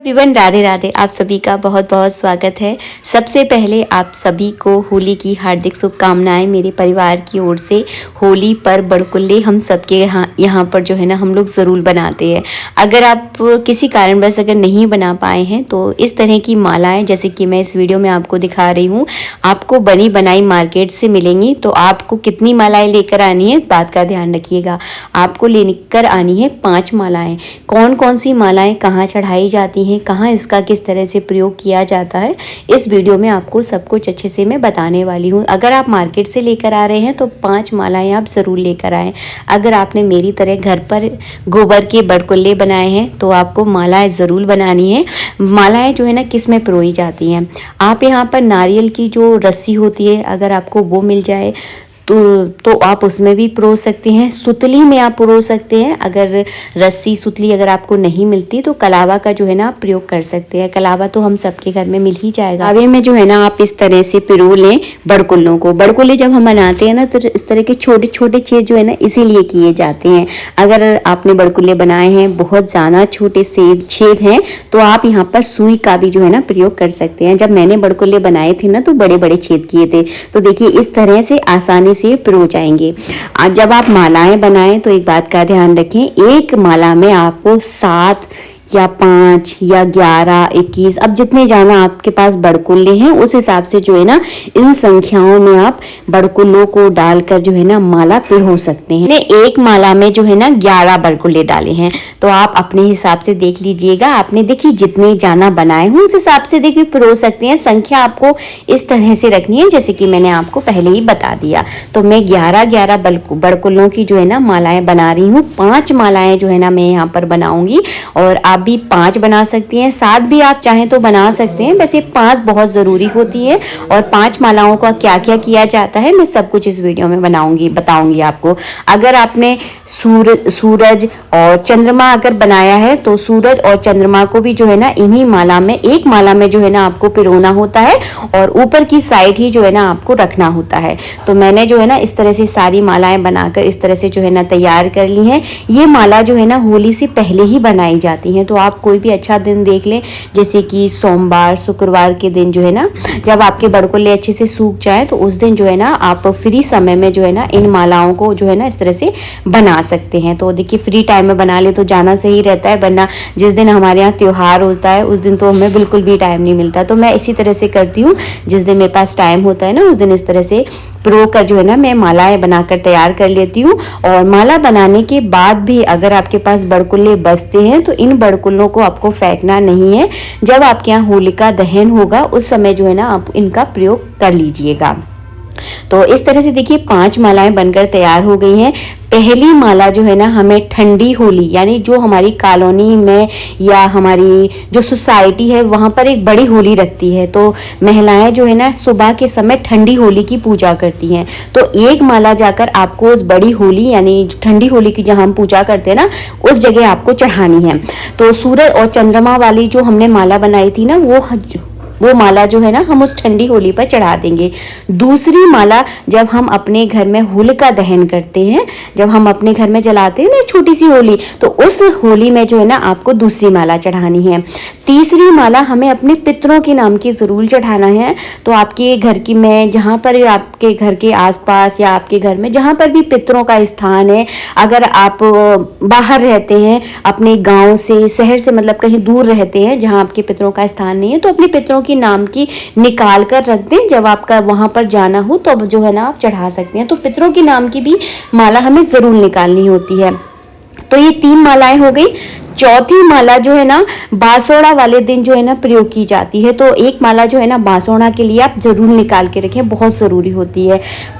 Everyone, Radhe Radhe. आप सभी का बहुत बहुत स्वागत है। सबसे पहले आप सभी को होली की हार्दिक शुभकामनाएं मेरे परिवार की ओर से। होली पर बड़कुल्ले हम सबके यहाँ पर जो है ना हम लोग ज़रूर बनाते हैं। अगर आप किसी कारणवश अगर नहीं बना पाए हैं तो इस तरह की मालाएं जैसे कि मैं इस वीडियो में आपको दिखा रही हूँ, आपको बनी बनाई मार्केट से मिलेंगी। तो आपको कितनी मालाएँ लेकर आनी है इस बात का ध्यान रखिएगा। आपको लेकर आनी है 5 मालाएँ। कौन कौन सी मालाएँ कहाँ चढ़ाई जाती हैं, कहाँ इसका किस तरह से प्रयोग किया जाता है, इस वीडियो में आपको सब कुछ अच्छे से मैं बताने वाली हूँ। अगर आप मार्केट से लेकर आ रहे हैं तो 5 मालाएं आप ज़रूर लेकर आएँ। अगर आपने मेरी तरह घर पर गोबर के बड़कुल्ले बनाए हैं तो आपको मालाएं ज़रूर बनानी है। मालाएं जो है ना किस में पिरोई जाती हैं, आप यहाँ पर नारियल की जो रस्सी होती है अगर आपको वो मिल जाए तो आप उसमें भी पिरो सकते हैं। सुतली में आप पिरो सकते हैं। अगर रस्सी सुतली अगर आपको नहीं मिलती तो कलावा का जो है ना आप प्रयोग कर सकते हैं। कलावा तो हम सबके घर में मिल ही जाएगा। कलावे में जो है ना आप इस तरह से पिरो लें बड़कुल्लों को। बड़कुल्ले जब हम बनाते हैं ना तो इस तरह के छोटे छोटे छेद जो है ना इसीलिए किए जाते हैं। अगर आपने बड़कुल्ले बनाए हैं बहुत ज़्यादा छोटे छेद हैं तो आप यहाँ पर सुई का भी जो है ना प्रयोग कर सकते हैं। जब मैंने बड़कुल्ले बनाए थे ना तो बड़े बड़े छेद किए थे, तो देखिए इस तरह से आसानी से पिरो जाएंगे। आज जब आप मालाएं बनाएं तो एक बात का ध्यान रखें, एक माला में आपको 7 या 5 या 11, 21, अब जितने जाना आपके पास बड़कुल्ले हैं उस हिसाब से जो है ना इन संख्याओं में आप बड़कुल्लों को डालकर जो है ना माला पिरो सकते हैं। एक माला में जो है ना 11 बड़कुल्ले डाले हैं तो आप अपने हिसाब से देख लीजिएगा। आपने देखिए जितने जाना बनाए हो उस हिसाब से देखिए पिरो सकते हैं। संख्या आपको इस तरह से रखनी है जैसे कि मैंने आपको पहले ही बता दिया। तो मैं 11 बड़कुल्लों की जो है ना मालाएं बना रही हूँ। 5 मालाएं जो है ना मैं यहाँ पर बनाऊंगी और आप भी 5 बना सकती हैं, 7 भी आप चाहें तो बना सकते हैं। वैसे 5 बहुत ज़रूरी होती है। और 5 मालाओं का क्या क्या किया जाता है मैं सब कुछ इस वीडियो में बताऊंगी आपको। अगर आपने सूरज और चंद्रमा अगर बनाया है तो सूरज और चंद्रमा को भी जो है ना इन्हीं माला में, एक माला में जो है ना आपको पिरोना होता है और ऊपर की साइड ही जो है ना आपको रखना होता है। तो मैंने जो है ना इस तरह से सारी मालाएं बनाकर इस तरह से जो है ना तैयार कर ली हैं। ये माला जो है ना होली से पहले ही बनाई जाती है। तो आप कोई भी अच्छा दिन देख लें जैसे कि सोमवार शुक्रवार के दिन जो है ना जब आपके बड़कुल्ले अच्छे से सूख जाए तो उस दिन जो है ना आप फ्री समय में जो है ना इन मालाओं को जो है ना इस तरह से बना सकते हैं। तो देखिए फ्री टाइम में बना ले तो जाना सही रहता है, वरना जिस दिन हमारे यहाँ त्योहार होता है उस दिन तो हमें बिल्कुल भी टाइम नहीं मिलता। तो मैं इसी तरह से करती हूँ, जिस दिन मेरे पास टाइम होता है ना उस दिन इस तरह से पिरो कर जो है ना मैं मालाएं बनाकर तैयार कर लेती हूँ। और माला बनाने के बाद भी अगर आपके पास बड़कुल्ले बचते हैं तो इन बड़कुल्लों को आपको फेंकना नहीं है। जब आपके यहाँ होलिका दहन होगा उस समय जो है ना आप इनका प्रयोग कर लीजिएगा। तो इस तरह से देखिए 5 मालाएं बनकर तैयार हो गई हैं। पहली माला जो है ना हमें ठंडी होली यानी जो हमारी कॉलोनी में या हमारी जो सोसाइटी है वहाँ पर एक बड़ी होली रखती है। तो महिलाएं जो है ना सुबह के समय ठंडी होली की पूजा करती हैं। तो एक माला जाकर आपको उस बड़ी होली यानी ठंडी होली की जहाँ हम पूजा करते हैं ना उस जगह आपको चढ़ानी है। तो सूरज और चंद्रमा वाली जो हमने माला बनाई थी ना वो माला जो है ना हम उस ठंडी होली पर चढ़ा देंगे। दूसरी माला जब हम अपने घर में होलिका दहन करते हैं, जब हम अपने घर में जलाते हैं ना छोटी सी होली, तो उस होली में जो है ना आपको दूसरी माला चढ़ानी है। तीसरी माला हमें अपने पितरों के नाम की ज़रूर चढ़ाना है। तो आपके घर की में जहाँ पर आपके घर के आसपास या आपके घर में जहाँ पर भी पितरों का स्थान है, अगर आप बाहर रहते हैं अपने गाँव से शहर से मतलब कहीं दूर रहते हैं जहाँ आपके पितरों का स्थान नहीं है तो अपने पितरों नाम की निकाल कर रख दें। जब आपका वहां पर जाना हो तो अब जो है ना आप चढ़ा सकते हैं। तो पितरों के नाम की भी माला हमें जरूर निकालनी होती है। तो ये 3 मालाएं हो गई। चौथी माला जो है ना बासोड़ा वाले दिन जो है ना प्रयोग की जाती है। तो एक माला जो है ना बासोड़ा के लिए आप जरूर निकाल के रखें, बहुत ज़रूरी होती है।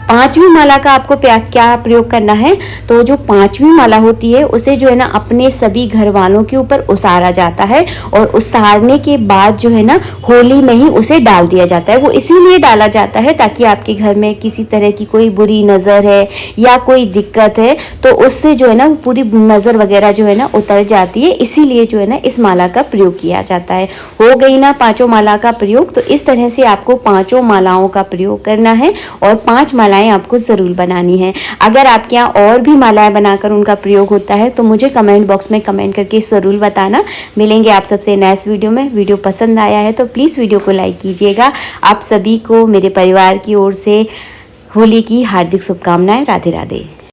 5वीं माला का आपको क्या प्रयोग करना है, तो जो 5वीं माला होती है उसे जो है ना अपने सभी घर वालों के ऊपर उसारा जाता है और उसारने के बाद जो है ना होली में ही उसे डाल दिया जाता है। वो इसीलिए डाला जाता है ताकि आपके घर में किसी तरह की कोई बुरी नज़र है या कोई दिक्कत है तो उससे जो है ना पूरी नज़र वगैरह जो है ना उतर जाती है। इसीलिए जो है ना इस माला का प्रयोग किया जाता है। हो गई ना 5 माला का प्रयोग। तो इस तरह से आपको 5 मालाओं का प्रयोग करना है और 5 मालाएं मालाएं आपको ज़रूर बनानी है। अगर आपके यहाँ और भी मालाएं बनाकर उनका प्रयोग होता है तो मुझे कमेंट बॉक्स में कमेंट करके ज़रूर बताना। मिलेंगे आप सबसे नेक्स्ट वीडियो में। वीडियो पसंद आया है तो प्लीज़ वीडियो को लाइक कीजिएगा। आप सभी को मेरे परिवार की ओर से होली की हार्दिक शुभकामनाएं। राधे राधे।